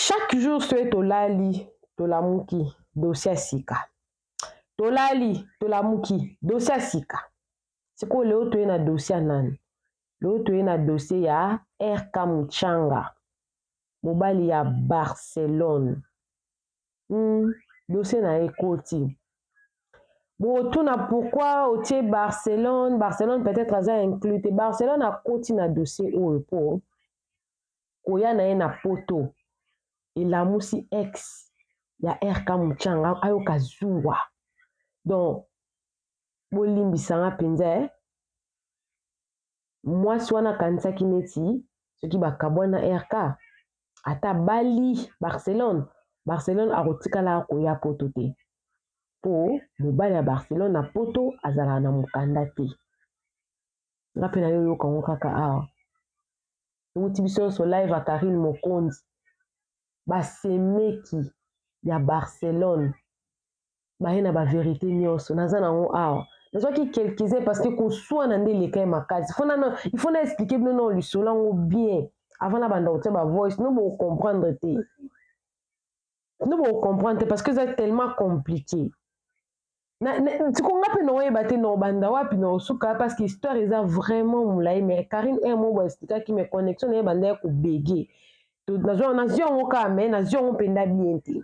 chaque jour soki tolali tolamuki dossier ya sika tolali tolamuki dossier ya sika sikoyo leo toye na dossier ya nani leo toye na dossier ya RK Muchanga mobali ya Barcelone dossier na ekoti botuna pourquoi otie Barcelone peut-être aza inclus te Barcelone akoti na dossier oyo po koya na ye na poto elamusi ex ya RK Muchanga ayoka zuwa donc bolimbisanga mpenza mwasi wana akanisaki neti soki bakabwana RK ata bali Barcelone akotikala koya poto te po mobali ya Barcelone na poto azalaka na mokanda te nga mpe nayo yoka ngo kaka awa towuti biso nyonso live ya Karine Mokonzi basemeki ya Barcelone baye na baverité nyonso naza nango awa nazwaki quelques-uns parce que koswana nde eleka ye makasi il faut na expliquer bino na lisolo yango bien avant na banda kotia bavoice no bocomprendre te parce que c'est tellement compliqué tikonga mpe naoyeba te na obanda wapi na osuka parce que histoire eza vraiment molai mais Karine mo boexplikaki mais connexion na ye banda ya kobege nazwi yango kaka mais nazwi yango mpenza bien te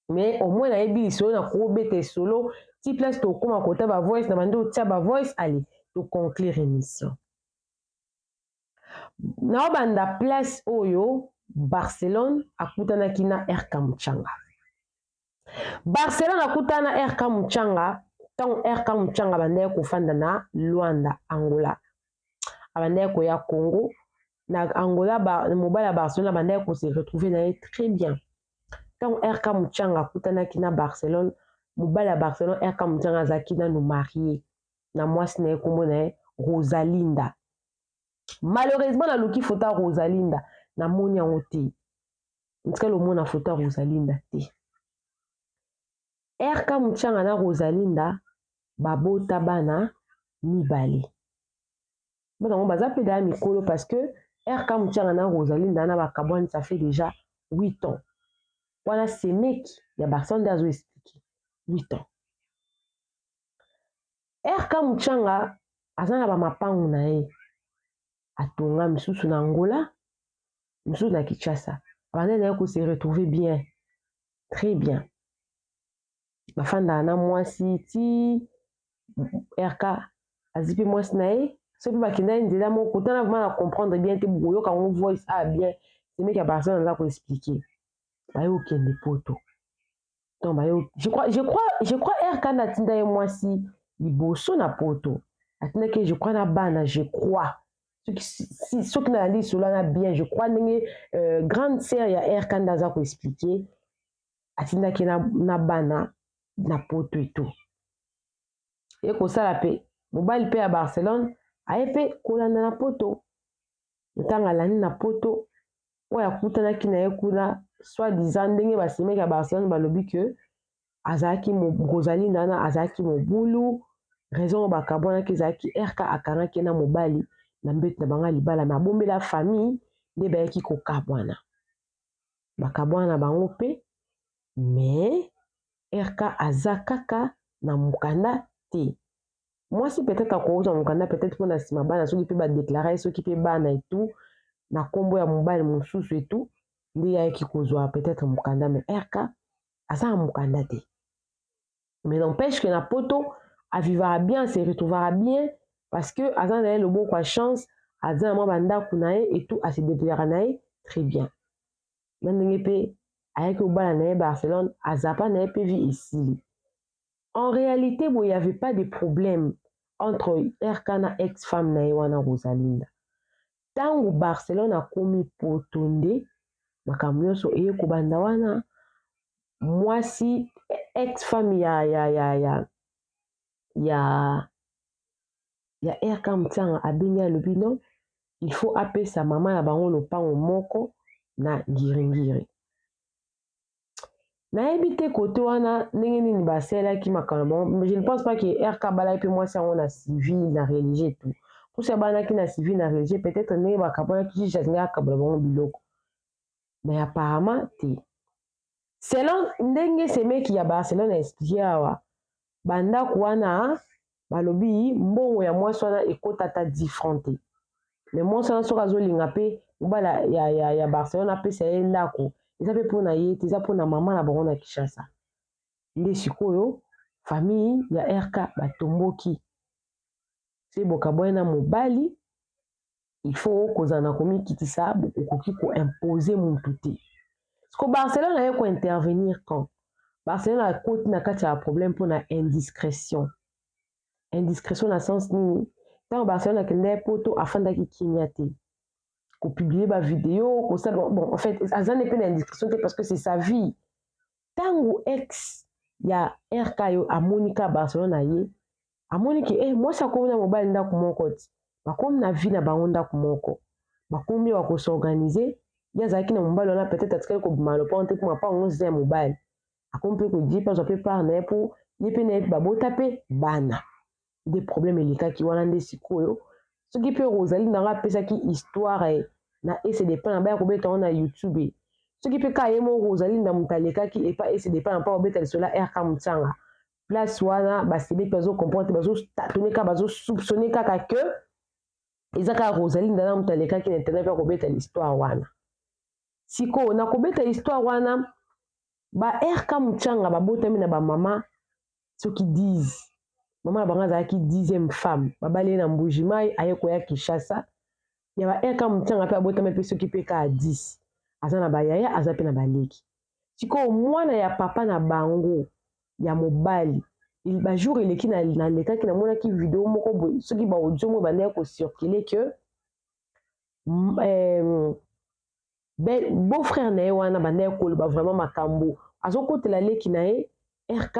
mais au moins nayebi lisolo na kobeta solo ti place tokóma kota bavoice na bandi otia bavoice allez toconclure émission naobanda place oyo Barcelone akutanaki na RK Muchanga Barcelone akutana na RK Muchanga ntango RK Muchanga bandaki kofanda na Luanda Angola abandaki koya Congo na Angola mobali ya Barcelone bandaki kose retrouver na ye très bien ntango RK Muchanga akutanaki na Barcelone mobali ya Barcelone RK Muchanga azalaki nanu marié na mwasi na ye kombo na ye Rosalinda malheureusement naluki foto ya Rosalinda namoni yango te ntika lomona foto ya Rosalinda te RK Muchanga na Rosalinda babota bana mibale bango baza mpe daya mikolo parce que RK Muchanga na Rosalinda na bakabwani ça fait déjà 8 ans wana semeki ya Barcelone azo expliquer 8 ans RK Muchanga aza na bamapangu na ye atonga misusu na Angola misusu na Kinshasa abandaki na ye ko se retrouver bien très bien bafanda na mwasi ti RK azi mpe mwasi na ye soki bakendaki nzela moko tana vraiment na comprendre bien te boyoka ngo voice bien semeki ya Barcelone aza koexpliquer baye okende poto donc baye je crois RK natinda ye mwasi liboso na poto atindaki je crois na bana je crois soki nalandi lisolo wana bien je crois ndenge grande sœur ya RK nde aza koexpliquer atindaki na bana na poto eto ye kosala mpe mobali mpe ya Barcelone aye mpe kolanda na poto ntango alandi na poto oyo akutanaki na ye kuna soi-disant ndenge basemeki ya Barcelone balobi ke azalaki Rosalinda wana azalaki mobulu raison oyo bakabwanaki ezalaki RK akangaki na mobali na mbeto na bango libala me abombela famille nde bayaki kokabwana bakabwana bango mpe mais RK aza kaka na mokanda te mwasi peut-être akouza mokanda peut-être mpona nsima bana soki mpe badeklare soki mpe bana etu na nkombo ya mobali mosusu etu nde yayaki kozwa peut-être mokanda mais RK aza na mokanda te mais n'empêche que na poto avivara bien se retrouvera bien parce que aza na ye loboko ya chance aza na mwa bandako na ye etu ase débrouillera na ye très bien na ndenge mpe ayaki kobala na ye Barcelone azapa na ye mpe vie esili en réalité bon, il n'y avait pas de problème entre RK na ex-femme na ye wana Rosalinda ntango Barcelone akomi poto nde makambo nyonso eye kobanda wana mwasi ex-femme ya RK Muchanga abengi alobi non il faut apesa mama na bango lopango moko na ngiringiri nayebi te kote wana ndenge nini basalaki makambo mais je ne pense pas que RK balaki mpe mwasi yango na civil na religieux tout posi abanaki na civil na religieux peut-être ndenge bakabwanaki juge alingi akabola bango biloko mais apparemment te selon ndenge semeki ya Barcelone expliqué awa bandako wana balobi mbongo ya mwasi wana ekotata different te mais mwasi wana soki azolinga mpe mobala ya Barcelone apesa ye ndako eza mpe mpona ye te eza mpona mama na bango na Kinshasa nde sikoyo famille ya RK batomboki se bokaboye na mobali il faut kozala na komikitisa okoki koimpose mutu te siko Barcelone aye kointervenir quand Barcelone akoti na kati ya problème mpona indiscrétion na sens nini ntango Barcelone akendaki poto afandaki kimia te kopublie bavideo kosala bon en fait aza nde mpe na indiscrétion te parce que c'est sa vie ntango ex ya RK yo amoni ka Barcelone na ye amoni ke mwasi akomi na mobali ndako moko ti bakomi na vie na bango ndako moko bakomi bakosorganize ye azalaki na mobali wana peut-être atikali kobima lopango te mpo mapango nyonso eza ya mobali akomi mpe kodie mpe azwa mpe part na ye mpo ye mpe na ye babota mpe bana nde problème elekaki wana nde sikoyo soki mpe Rosalie ndango apesaki histoire na ECDP na baya kobeta ngo na YouTube soki mpe ka ye mo Rosalie nda moto alekaki epa ECDP na mpa kobeta lisolo ya RK Mutsanga place wana basebe mpe bazocomprendre bazotatone kaka bazosoupçonne kaka ke eza kaka Rosalie nda na moto alekaki na internet mpe kobeta l'histoire wana sikoyo na kobeta histoire wana ba RK Mutsanga babotami na bamama soki 10 mama na bango azalaki 10e femme babali na Mbujimai aye koya Kinshasa ya ba RK Mutsanga mpe abotami mpe soki mpe ka 10 aza na bayaya aza mpe na baleki sikoyo mwana ya papa na bango ya mobali bajour eleki nalekaki namonaki video moko boye soki baaudio moko bandaki kocircule ke beau-frère na ye wana bandaki koloba vraiment makambo azokotela leki na ye RK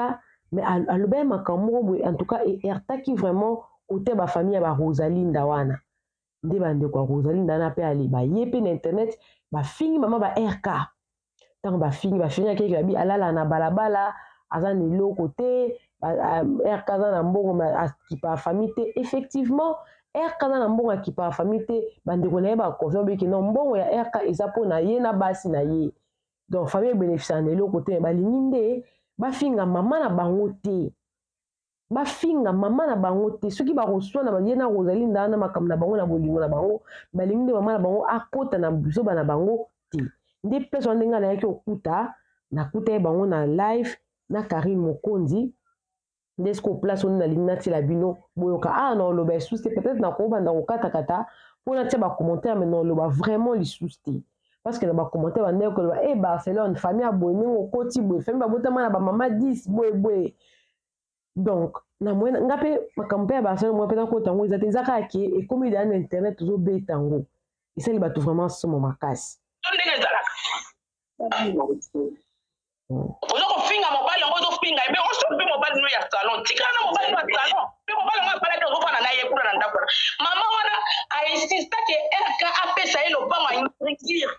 mais alobaki makambo moko boye en tout cas ertaki vraiment kote bafamille ya barosalinda wana nde bandeko ya rosalinda wana mpe ale baye mpe na internet bafingi mama ba RK ntango bafingi akeki babi alala na balabala aza na eloko te RK aza na mbongo akipa ya famille te effectivement RK aza na mbongo akipa ya famille te bandeko na ye bakonfia beke non mbongo ya RK eza mpona ye na basi na ye donc famille ebénéficia na eloko te balingi nde bafinga mama na bango te soki bakoswana ye na Rosalie nda na makambo na bango na bolingo na bango balingi nde mama na bango akota na buzoba na bango te nde place wana ndenge nayaki okuta nakuta ye bango na live na Karine Mokonzi nde siko place wana nalingi natiela bino boyoka na oloba lisusu te peut-être nakobanda kokatakata mpo natia bacommentaire mais na oloba vraiment lisusu te parce que na bacommentaire bandeki koloba Barcelone famille aboye ndenge okoti boye famille babotama na bamama 10 boye donc na moyena nga mpe makambo mpe ya Barcelone mwa mpe nakota yango eza te eza kaka ke ekomi deya na internet tozobeta yango esali bato vraiment somo makasi ozokofinga mobali yango ozofinga ebe osope mobali no ya salon tikala na mobali no ya salon mpe mobali yango abalaki ozokwana na ye kuna na ndako mama wana ainsistaki RK apesa ye lopango aintrigire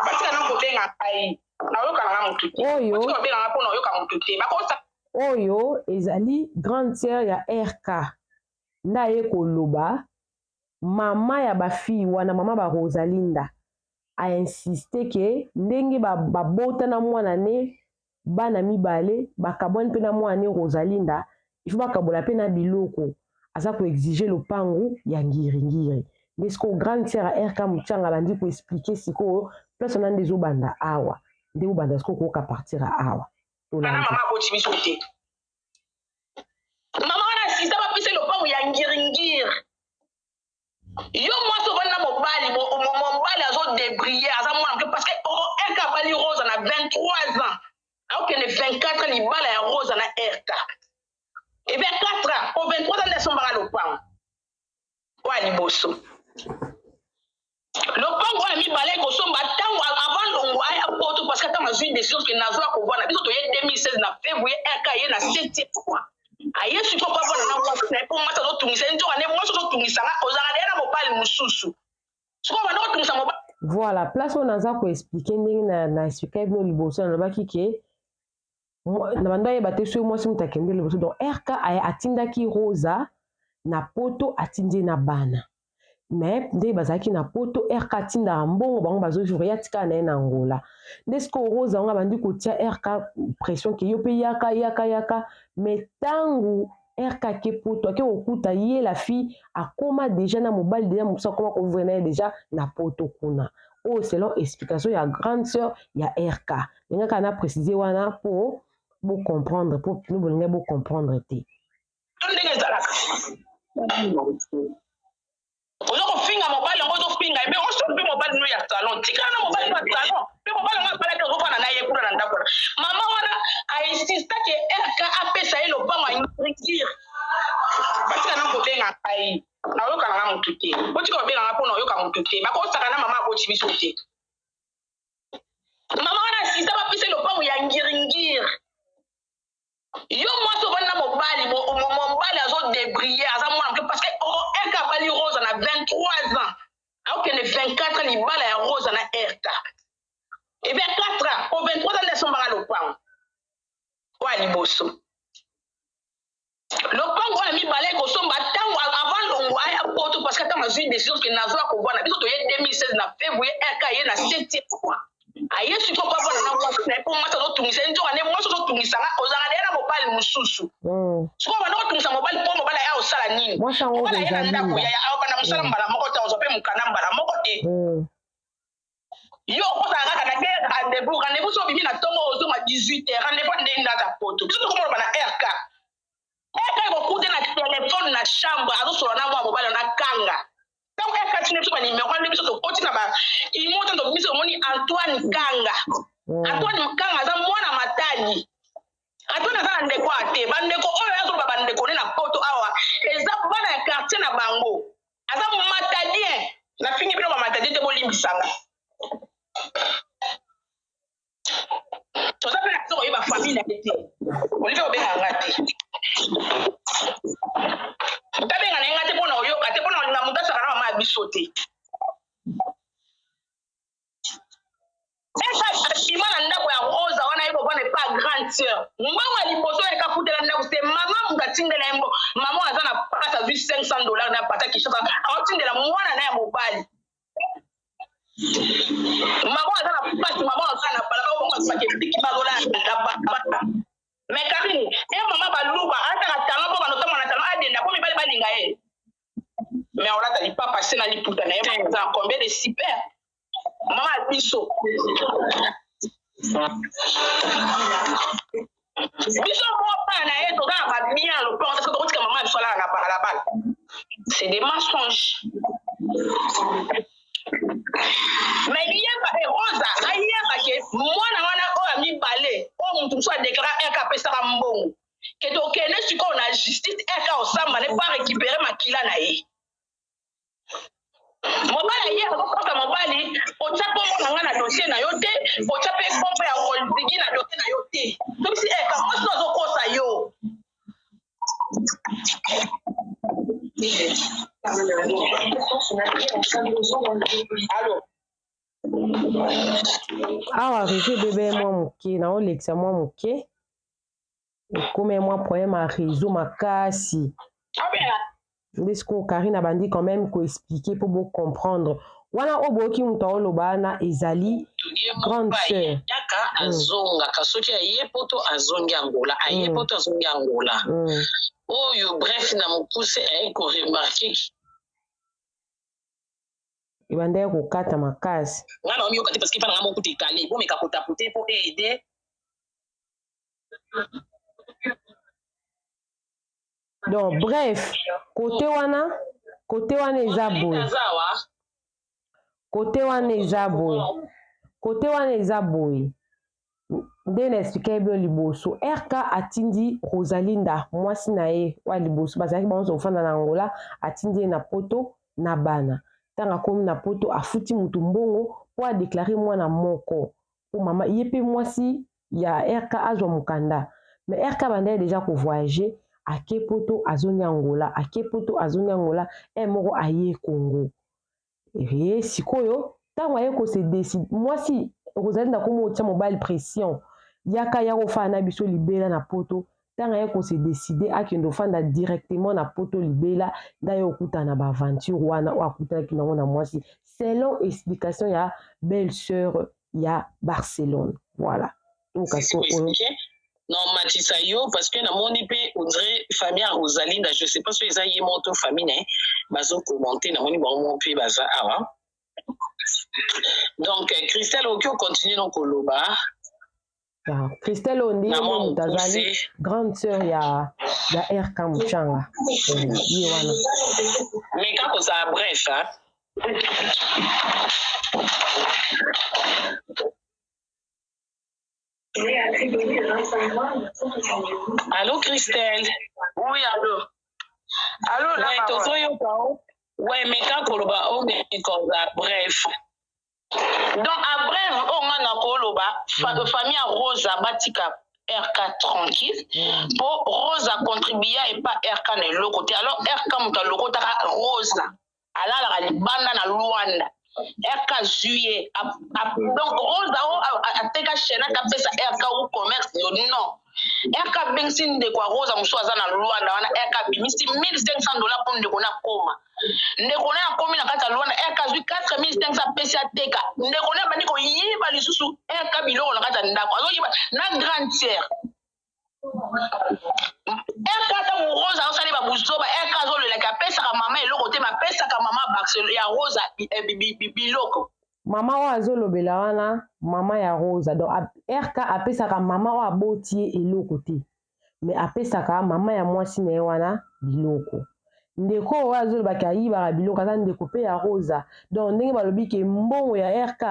batika na kobenga ngai naoyokana na motu te obenganga mpona oyoka motu te bakosa oyo ezali grande sœur ya RK nda ye koloba mama ya bafille wana mama ba Rosalinda ainsiste ke ndenge babota na mwana ne bana mibale bakabwani mpe na mwana ne Rosalinda il faut bakabola mpe na biloko aza koexige lopango ya ngiringiri nde sikoyo grande sœur ya RK Mutsanga bandi koexplike sikoyo place wana nde ezobanda awa nde bobanda sikoyo koyoka partir awa mama aboti biso te mama wana asista bapesa lopango ya ngiringiri yo mwasi ovandi na mobali azodebrille aza mwana moke parce que RK abali Rose na 23 ans aokende 24 ans libala ya Rose na RK ebe 4 ans po 23 ans nde asombaka lopango oya liboso lopango oyo mibale kosomba ntango avant longo aya poto parce que ntango azwi décision ke nazoya kovanda biso toye 2016 na février RK ye na 7e fois aye siko bavanda na mwasi na ye mpo mwasi azotungisa ye nzoka nde mwasi ozotungisanga ozala deya na mobali mosusu siko banda kotungisa mobali voilà place oyo naza koexplike ndenge na explike bino liboso nalobaki ke na bando ayeba te soki mwasi moto akende liboso donc RK atindaki Rosa na poto atindi na bana mais ndenge bazalaki na poto RK atindaka mbongo bango bazojure ya tika na ye na Angola nde sikoyo Rose yango abandi kotia RK pression ke yo mpe yaka mais ntango RK ake poto ake kokuta ye la fille akoma déjà na mobali déjà mosusu akoma kovre na ye déjà na poto kuna oyo selon explication ya grande sœur ya RK ndenge kaka na préciser wana mpo bocomprendre mpo no bolingai bocomprendre te ndenge ezalaka ozo kofinga mobali yango ozofinga me osopi mobali no ya salon tikala na mobali ya salon mpe mobali yango abalaki ozofana na ye kuna na ndako na mama wana ainsistake RK apesa ye lopango aingir batika na kobenga ngai naoyokana na motu te botika kobenganga mpo na oyoka motu te bakosaka na mama aboti biso te mama wana asista bapesa ye lopango ya ngiringir yo mwasi obani na mobali azodebrille aza mwana moke parce que RK abali Rose na 23 ans aokende 24 libala ya Rose na RK ebe 4 ans po 23 ans nde asombaka lopango oya liboso lopango wana mibale ekosomba ntango avant longo aya poto parce que ntango azwi décision ke nazwa kovwana biso toye 2016 na février RK ye na 7e mois aye siko mpo abona na mwasi na ye mpo mwasi azotungisa ye nzoka nde mwasi ozotungisanga ozalaka naye na mobali mosusu siko banda kotungisa mobali mpo mobali aya osala nini mobali aye na ndako aobanda mosala mbala moko te ozwa mpe mokanda mbala moko te yo okosala kaka nake rendez-vous so obimi na ntongo ozonga 18h rendez-vous ndenge ndata poto biso tokomoloba na RK ekokute na telefone na chambre azosola na mwa mobali na kanga ntango RK tine biso banimero ande biso tokoti na baimoto tobiso omoni Antoine Kanga Antoine Kanga aza mwana matadi Antoine aza na ndeko ate bandeko oyo azoloba bandeko ne na poto awa eza bana ya quartier na bango aza matadien na fingi bino bamatadien te bolimbisanga toza mpe na biso koyeba famille na ye te olive obenganga te tabenga na ye nga te mpona oyoka te mpona olinga moto asaka na mama ya biso te asima na ndako ya Rose wana ye bobona epa grande sœur mbongo ya liboso ekafutela ndako te mama moto atindela ye mama aza na pasi azwi $500 na pata Kinshasa aotindela mwana na ya mobali mama aza na pasi mama aza na balaba bongo asipaki ebiki bazola na mais Karine e mama baluba ataka tanga mpo banotama na tanga adenda po mibali balinga ye mais olata lipapa se na liputa na ye aza na combien de super mama ya biso biso mopaa na ye toza na babien lopango parce que tokotika mama ya biso alala na balabala c'est des mensonges mais yeba Rosa ayeba ke mwana wana oyo ya mibale oyo motu mosusu adeklara RK apesaka mbongo ke tokende sikoyo na justice RK osamba ne po arécupere makila na ye mobali aye akokoka mobali otya pombo na nga na dossier na yo te otya mpe pombo ya Rolzigi na dossier na yo te tobisi RK mwasi no azokosa yo awa réseau bebe mwa moke naolekisa mwa moke ekome mwa problème ya réseau makasi nde sikoyo Karine abandi quand même koexplike mpo bocomprendre wana oyo boyoki moto aoloba wana ezali grande sœur yaka azongaka soki aye poto azongi Angola aye poto azongi Angola oyo bref na mokuse aye koremarke ebanda ya kokata makasi ngana omiyoka te parce que mpana nga mokuta ekale bomeka kotapote mpo aide donc bref kote wana eza boye kote wana eza boye nde na explike bio liboso RK atindi Rosalinda mwasi na ye wa liboso bazalaki bango kofanda na Angola atindi ye na poto na bana ntango akomi na poto afuti mutu mbongo po adeklare mwana moko po mama ye mpe mwasi ya RK azwa mokanda mais RK banda ye deja kovoyage ake poto azongi Angola moko aye Congo ye sikoyo ntango aye kose décide mwasi Rosalinda komo otya mobali pression yaka ya kofana na biso libela na poto tanga ye ko se décider akende ofanda directement na poto libela nda ye okutana ba aventure wana o akutanaki nango na mwasi selon explication ya belle sœur ya Barcelone. Voilà. Donc non matisa yo parce que na moni pe on dirait famille à Rosalinda, je sais pas si ils ont monté famille né bazo commenter na moni bon pe baza awa. Donc Christelle Okyo continue donc koloba. Christelle Ondi Tazali grande sœur ya RK Muchanga. Mais quand ça bref hein. Allô Christelle. Oui, allô. Allô là. Ouais, mais quand koloba on est comme ça bref. Donc à bref on a koloba famille Rosa Batika RK tranquille pour Rosa contribuer et pas RK ne le côté alors RK muta le côté Rosa ala la banda na Luanda RK juillet donc Rosa a teka chena ka pesa RK au commerce non RK bensin de quoi Rosa musoza na Luanda wana RK bimisi $1,500 pour ndeko na koma ndeko na komi na kata Luanda RK zui $4,500 pesa teka ndeko na bani ko yiba lisusu RK biloko na kata ndako azo yiba na grande sœur RK ta Rosa osali ba buzoba RK zo le la pesa ka mama eloko te ma pesa ka mama Barcelone ya Rosa biloko mama wa azolobela wana mama ya Rosa donc RK apesaka mama wa abotie eloko te mais apesaka mama ya mwasi na ye wana biloko ndeko oyo azolobaki ayibaka biloko aza ndeko mpe ya Rosa donc ndenge balobi ke mbongo ya RK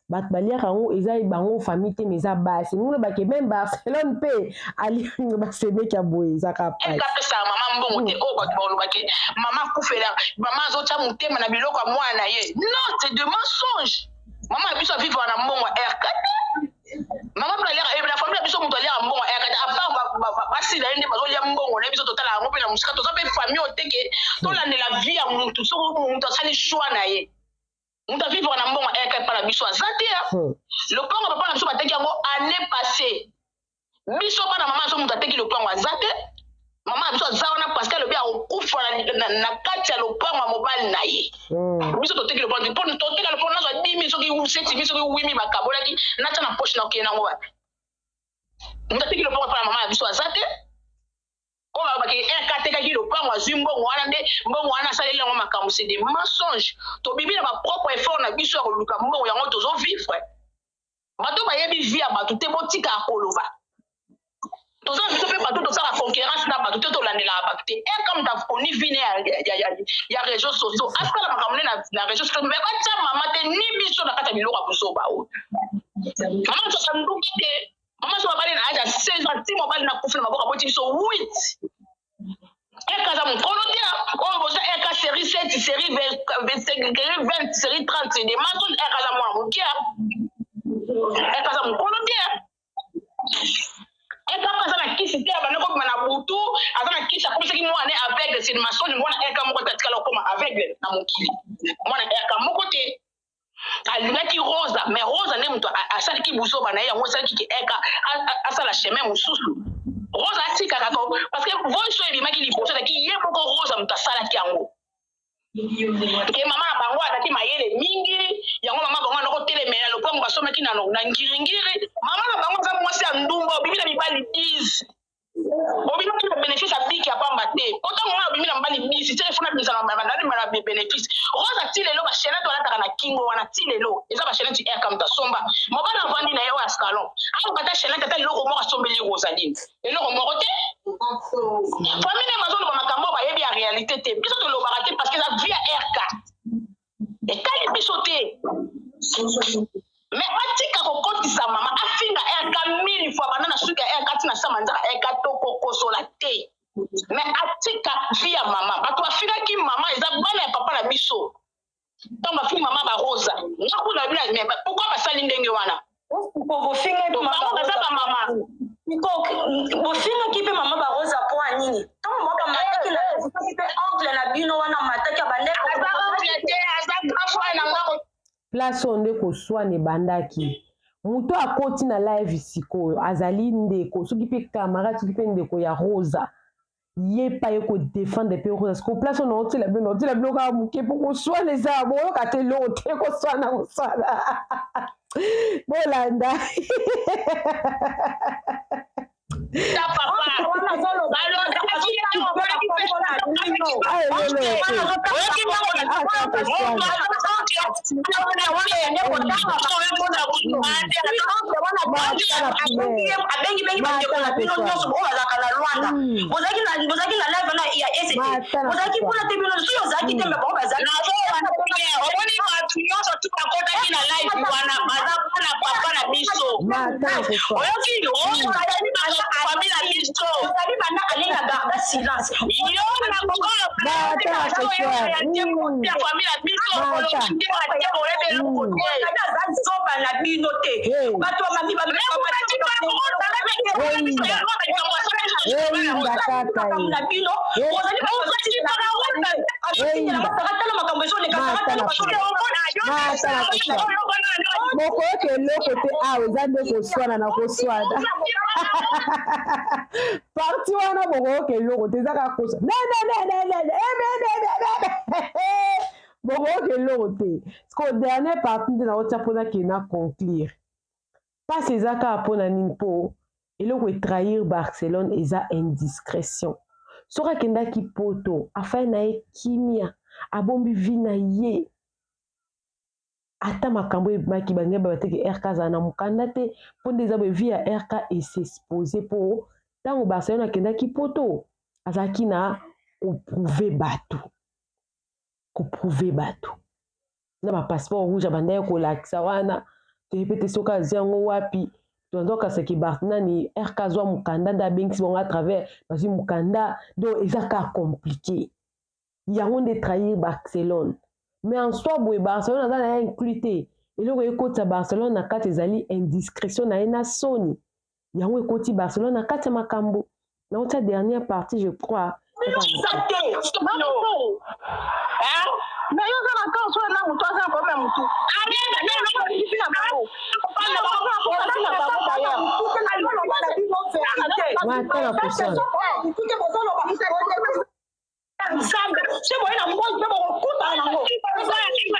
bato baliaka yango eza bango famille te mais eza basi ningo lobaki même Barcelone mpe aliango basemeki ya boye ezaka pasi apesaka mama mbongo te oyo bato balobaki mama akufela mama azotya motema na biloko ya mwana na ye non c'est de mensonge mama ya biso avivre na mbongo ya RK mama la famille ya biso moto aliaka mbongo ya RK apart basila ye nde bazolia mbongo na biso totala yango mpe na mosika toza mpe famille oteke tolandela vie ya motu soki moto asali shwa na ye moto avivre na mbongo ya RK epa na biso aza te lopango papa na biso bateki yango année passée biso bana mama azo moto ateki lopango aza te mama biso aza wana parce que alobi akufa na kati ya lopango ya mobali na ye biso toteki lopango mpo toteka lopango nazwa 10,000 soki 7,000 soki 8,000 bakabolaki natya na poche na okende nango wapi moto ateki lopango mpo na mama ya biso aza te oyo balobaki RK atekaki lopango azwi mbongo wana nde mbongo wana asaleli yango makambo c'est des mensonges tobibi na bapropre effort na biso ya koluka mbongo yango tozovivre bato bayebi vie ya bato te botika ya koloba toza biso mpe bato tosala concurrence na bato te tolandelaka bato te RK moto akoni vine ya réseau sociaux asala makambo nde na réseau sociaux me batya mama te ni biso na kati ya biloko ya buzoba oyo mama moto asanduki te mama so mobali na age ya 16 ans ti mobali na kufi na maboko aboti biso 8 RK aza mokolo te oyo boza RK série 7 série 20 série 30 c'est des mensonges RK aza mwana moke RK aza mokolo te RK aza na kisi te abandi kobima na butu aza na kisi akomisaki mwana aveugle c'est mensonge mwana RK moko te atikala okoma aveugle na mokili mwana RK moko te alingaki Rosa mais Rosa nde moto asalaki buzoba na ye yango asalaki ke RK asala chemin mosusu Rosa atikaka parce que voice oyo ebimaki liboso azalaki ye moko Rosa moto asalaki yango ke mama na bango azalaki mayele mingi yango mama bango anoko telemela lopango basomaki na ngiringiri mama na bango aza mwasi ya ndumba obibi na mibali 10 obimaki na bénéfice ya biki ya pamba te otango wana obimi na mibali 10 telefone abimisaka na bénéfice Rosa ti lelo bashenete walataka na kingo wana ti lelo eza bashenete RK moto asomba mobali avandi na ye oyo ascalon alobata shenete ata eloko moko asombeli Rosaline eloko moko te famille ne bazoloba makambo bayebi ya réalité te biso tolobaka te parce que eza vie ya RK ekali biso te mais batika kokotisa mama afinga RK 1000 fois banda na suki ya RK tina sama nzaka RK tokokosola te mais atika vie ya mama bato bafingaki mama eza bana ya papa na biso ntango bafingi mama barosa nakuna bina mais pourquoi basali ndenge wana baza bamama bofingaki mpe mama barosa mpo ya nini ntango moko bamataki na mpe ongle na bino wana mataki ya bandeko place oyo nde koswana ebandaki Muto akoti na live sikoyo azali ndeko soki pe camarade soki pe ndeko ya Rosa ye pa ye ko défendre pe Rosa parce que place on oti la bilo ka muke pour ko soit les arbres ka te lo te ko soit na sala bolanda ta papa parti wana boko ke loko te zaka kosa boko ke loko te parce que dernier parti na otia pona ke na conclure pas ezaka pona nini po eloko trahir Barcelone eza indiscrétion soki akendaki poto afai na ye kimia abombi vi na ye ata makambo ebimaki bange babateke RK azala na mokanda te mpo nde eza boye vi ya RK esexpose mpo ntango Barcelone akendaki poto azalaki na koprouve bato na bapasseport rouge abandaki kolakisa wana toyebi te soki azwi yango wapi tozokasaki nani RK azwa mokanda nde abengisi bango à travers bazwi mokanda donc eza ka compliqué yango nde trahir Barcelone mais en soi boye Barcelone aza na ye inclus te eloko ekotisa Barcelone na kati ezali indiscrétion na ye na soni yango ekoti Barcelone na kati ya makambo na otia dernière partie je crois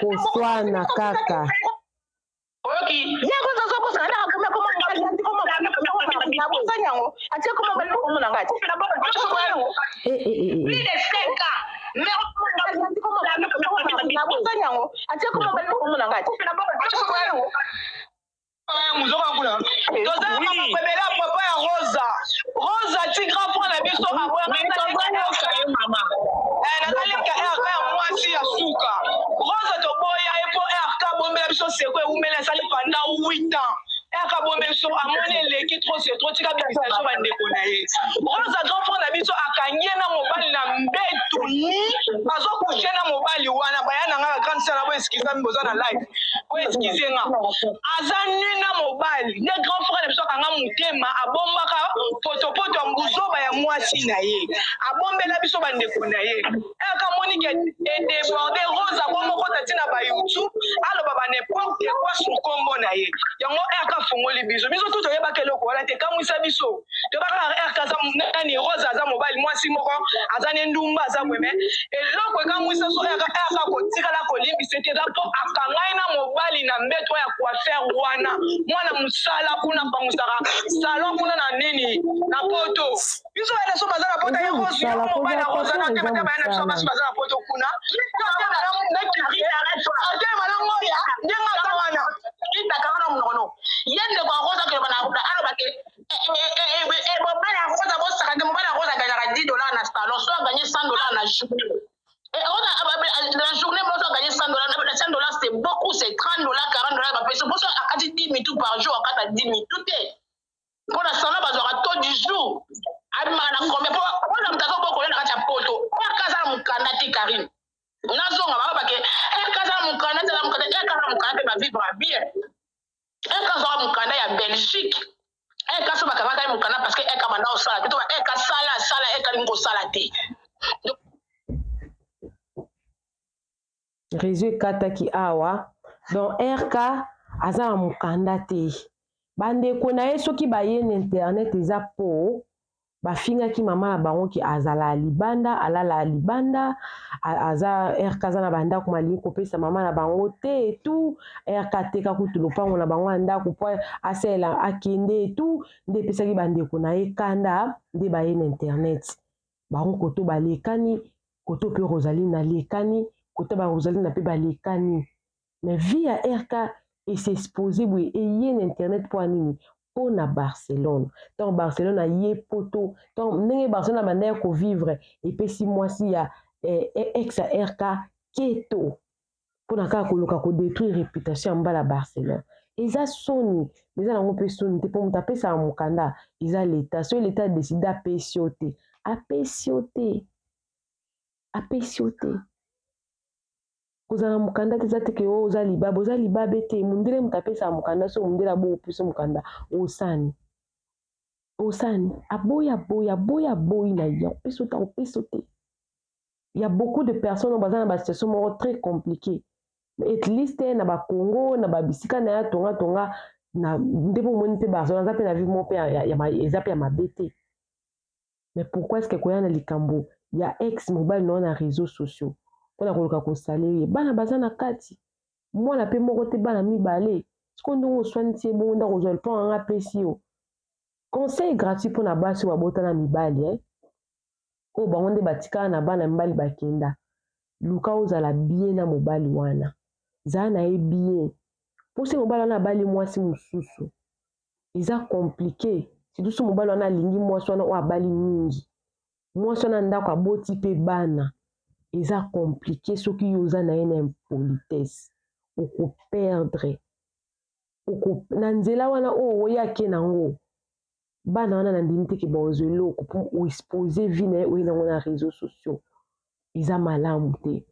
koswana kaka Rosa ti grand frère na biso mwasi ya suka Rosa toboya epo RK bombela biso seko eumela sali pendant 8 ans RK bombela biso amoni eleki trop c'est trop tika biso bandeko na ye Rosa grand frère na biso akangie na mobali na mbetu ni azokushe na mobali wana bayana nga grande sœur abo eskiza mboza na live o eskize nga aza nu na mobali ne grand frère na biso akanga motema abombaka potopoto ya mbuzoba ya mwasi na ye abombela biso bandeko na ye akamoni ke edeborde Rosa bomoko tati na bayutu aloba ba n'importe quoi sur kombo na ye yango aka fongoli biso tout toyebaka eloko wana te kamwisa biso tobaka RK aza nani Rosa aza mobali mwasi moko aza ne ndumba aza kweme eloko ekamwisa so aka kotikala kolimbisa te eza mpo akangai na mobali na mbeto ya coiffeur wana mwana mosala kuna pangusaka salon kuna na nini na poto biso ene so baza na poto ye Rosa ya mobali na Rosa na tema tema yana biso basi baza na poto kuna yende kwa Rosa ke bana alobake mobali ya Rosa bosaka te mobali ya Rosa gagnera $10 na salon so gagner $100 na journée la journée moi je gagner $100 $100 c'est beaucoup c'est $30 $40 ba peso pour ça à 10 000 tout par jour à 10 000 tout est pour la salon bazora taux du jour amana combien pour la mtaka boko na kati ya poto kwa kaza mukanda te Karine nazonga baba ke kaza mukanda te la mukanda kaza mukanda ba vivre bien kaza mukanda ya Belgique kaza bakavaka mukanda parce que kamanda osala to sala lingo sala te réseau kataki awa donc RK aza mukanda te bandeko na ye soki baye na internet eza po bafingaki mama na bango ki azala libanda alala libanda aza RK aza na bandako malingi kopesa mama na bango te etu RK ateka kutu lopango na bango ya ndako po asala akende etu nde epesaki bandeko na ye kanda nde baye na internet bango koto balekani koto mpe Rosaline alekani koto ba Rosaline mpe balekani mais vie ya RK esexpose boye eye na internet po anini po na Barcelone donc Barcelone aye poto donc ndenge Barcelone abanda ya kovivre epesi mwasi ya ex ya RK keto mpona kaka koluka kodétruire réputation ya mbala Barcelone eza soni eza nango mpe soni te mpo moto apesaka mokanda eza leta soki leta adeside apesi yo te apesi yo te apesi yo te kozala mokanda te eza teke oyo oza libabe te mundele moto apesaka mokanda so mundele aboyi opesa mokanda osani aboyi na ye opesa te il y a beaucoup de personnes oyo baza na basituation moko très compliquée mais at least na bakongo na babisika na ya tonga na nde mpo omoni mpe Barcelone aza mpe na vie moko mpe eza mpe ya mabe te mais pourquoi est-ce que koya na likambo ya ex mobali nao na réseaux sociaux mpona koluka kosala ye bana baza na kati mwana mpe moko te bana mibale sikoyo ndenge oswanisi ye bongo ndako ozwa mpo anga apesi yo conseil gratuit mpona basi oyo babotana mibali oyo bango nde batikala na bana mibali bakenda luka ozala bien na mobali wana zala na ye bien mpo se mobali wana abali mwasi mosusu eza komplike surtout so mobali wana alingi mwasi wana oyo abali mingi mwasi wana ndako aboti mpe bana eza komplike soki yo oza na ye na impolitesse okoperdre na nzela wana oyo oyake nango bana wana na ndimi teke baozwa eloko mpo oexpose vie na ye oye nango na réseaux sociaux eza malamu te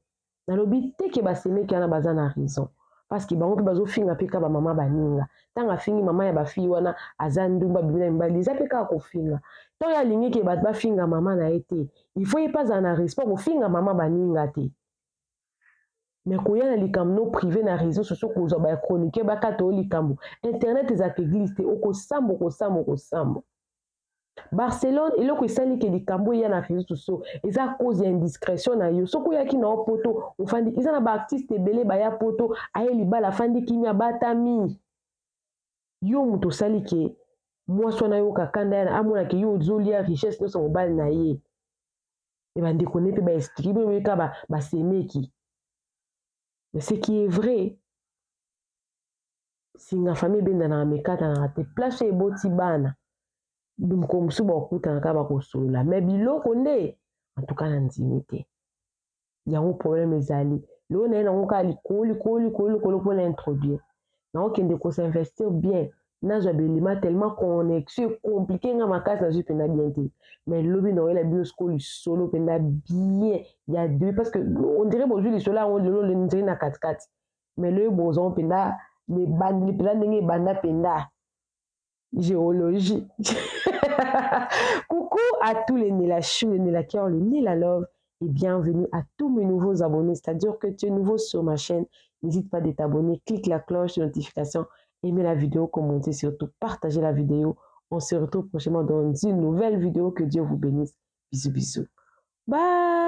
nalobi teke basemeki wana baza na raison parce que bango mpe bazofinga mpe kaka bamama baninga ntango afingi mama ya bafille wana aza ndumba bibi na mibali eza mpe kaka kofinga ntango alingi ke bato bafinga mama na ye te il faut ye mpe azala na respect kofinga mama baninga te mais koya na likambo no privé na réseaux sociaux kozwa bachronique bakata oyo likambo internet ezaka église te okosambo Barcelone eloko esali ke likambo eya na réseaux sociaux eza cause ya indiscrétion na yo soki oyaki na yo poto ofandi eza na baartiste ebele baya poto aye libala afandi kimi abatami yo moto osali ke mwasi wana yoka kanda yana amonake yo ozolia richesse nyonso mobali na ye ebandeko ne mpe baexplike bino kaka basemeki mais ce qui est vrai singa famille ebendanaka mekatanaka te place oyo eboti bana bimoko mosusu bakokutanaka bakosolola mais biloko nde antuka na ndimi te yango problème ezali lelo na ye nango kaka likolo mpona introduire nakokende kosinvestir bien nazwa belima tellement connexion ecomplike nga makasi nazwi mpenza bien te mais lobi naoyela bino sikoyo lisolo mpenza bien ya deux parce que ondire bozwi lisolo yango lelo nzeli na katikati mais loyo bozango mpenza lebandeli mpenza ndenge ebanda mpenza géologie Coucou à tous les Nélachou, les Nélakiens, le Néla Love et bienvenue à tous mes nouveaux abonnés. C'est-à-dire que tu es nouveau sur ma chaîne, n'hésite pas de t'abonner, clique la cloche de notification, aimez la vidéo, commentez, surtout partagez la vidéo. On se retrouve prochainement dans une nouvelle vidéo. Que Dieu vous bénisse. Bisous, bisous. Bye.